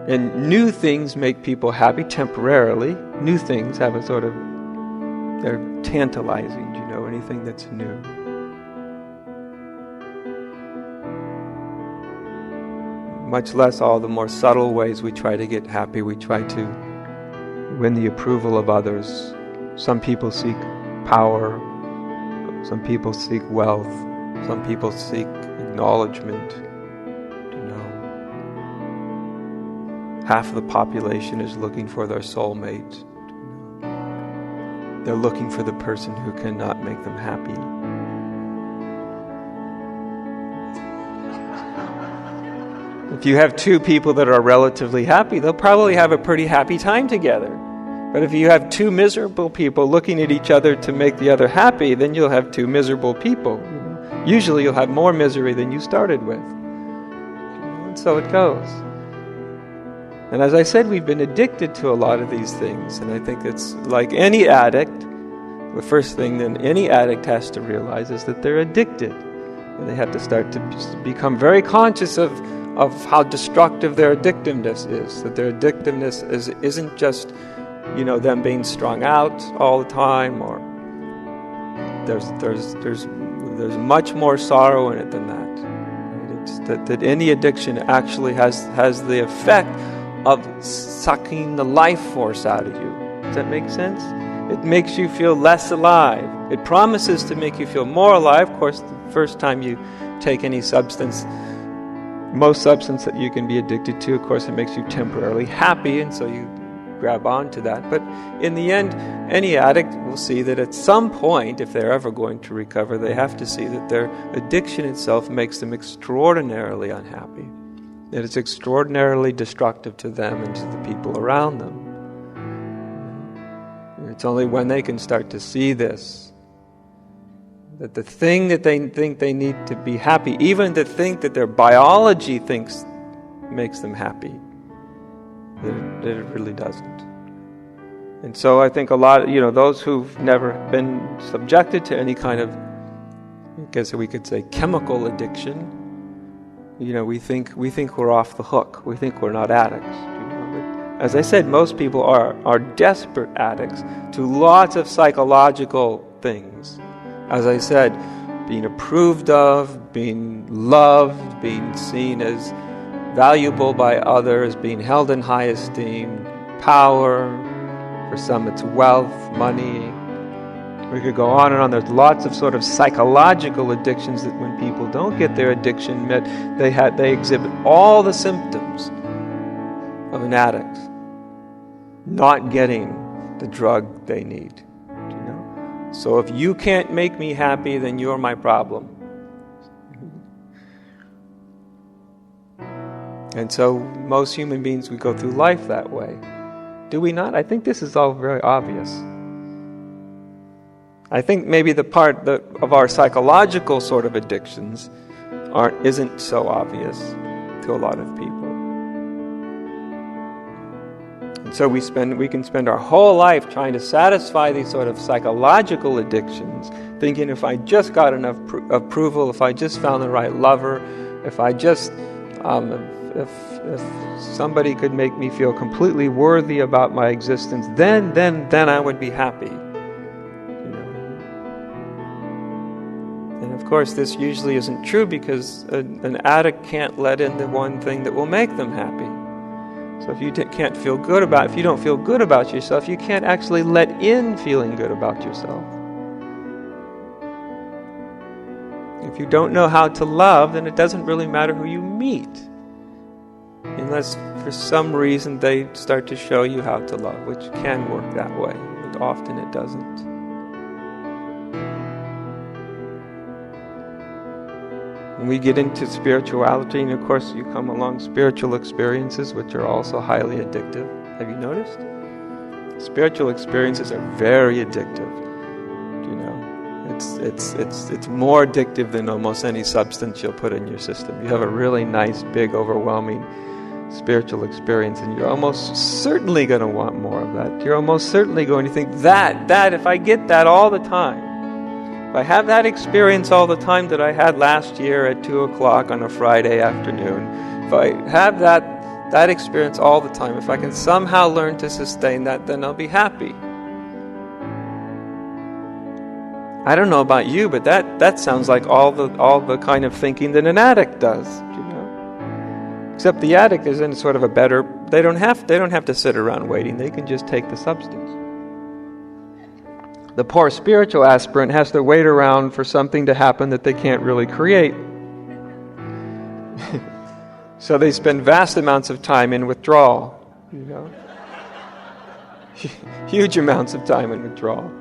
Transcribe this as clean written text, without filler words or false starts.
And new things make people happy temporarily. New things have a sort of, they're tantalizing, anything that's new. Much less all the more subtle ways we try to get happy. We try to win the approval of others. Some people seek power. Some people seek wealth. Some people seek acknowledgement. Half of the population is looking for their soulmate. They're looking for the person who cannot make them happy. If you have two people that are relatively happy, they'll probably have a pretty happy time together. But if you have two miserable people looking at each other to make the other happy, then you'll have two miserable people. Usually you'll have more misery than you started with. And so it goes. And as I said, we've been addicted to a lot of these things. And I think it's like any addict, the first thing that any addict has to realize is that they're addicted. And they have to start to become very conscious of how destructive their addictiveness is. That their addictiveness isn't just, them being strung out all the time, or there's much more sorrow in it than that. It's that any addiction actually has the effect of sucking the life force out of you. Does that make sense? It makes you feel less alive. It promises to make you feel more alive. Of course, the first time you take any substance, most substance that you can be addicted to, of course, it makes you temporarily happy, and so you grab onto that. But in the end, any addict will see that at some point, if they're ever going to recover, they have to see that their addiction itself makes them extraordinarily unhappy. That it's extraordinarily destructive to them and to the people around them. And it's only when they can start to see this, that the thing that they think they need to be happy, even the thing that their biology thinks makes them happy, that it really doesn't. And so I think a lot of, those who've never been subjected to any kind of, I guess we could say, chemical addiction, we think we're off the hook. We think we're not addicts. But as I said, most people are desperate addicts to lots of psychological things. As I said, being approved of, being loved, being seen as valuable by others, being held in high esteem, power. For some it's wealth, money. We could go on and on. There's lots of sort of psychological addictions that when people don't get their addiction met, they exhibit all the symptoms of an addict not getting the drug they need. So if you can't make me happy, then you're my problem. And so most human beings, we go through life that way. Do we not? I think this is all very obvious. I think maybe the part of our psychological sort of addictions isn't so obvious to a lot of people. And so we can spend our whole life trying to satisfy these sort of psychological addictions, thinking if I just got enough approval, if I just found the right lover, if I just if somebody could make me feel completely worthy about my existence, then I would be happy. And of course, this usually isn't true because an addict can't let in the one thing that will make them happy. So if you can't feel good if you don't feel good about yourself, you can't actually let in feeling good about yourself. If you don't know how to love, then it doesn't really matter who you meet. Unless for some reason they start to show you how to love, which can work that way, but often it doesn't. When we get into spirituality, and of course you come along spiritual experiences, which are also highly addictive. Have you noticed? Spiritual experiences are very addictive. It's more addictive than almost any substance you'll put in your system. You have a really nice, big, overwhelming spiritual experience, and you're almost certainly going to want more of that. You're almost certainly going to think that if I get that all the time, if I have that experience all the time that I had last year at 2 o'clock on a Friday afternoon, if I have that That experience all the time. If I can somehow learn to sustain that, then I'll be happy. I don't know about you, but that sounds like all the kind of thinking that an addict does, you know. Except the addict is in sort of a better. They don't have to sit around waiting. They can just take the substance. The poor spiritual aspirant has to wait around for something to happen that they can't really create. So they spend vast amounts of time in withdrawal, you know. Huge amounts of time in withdrawal.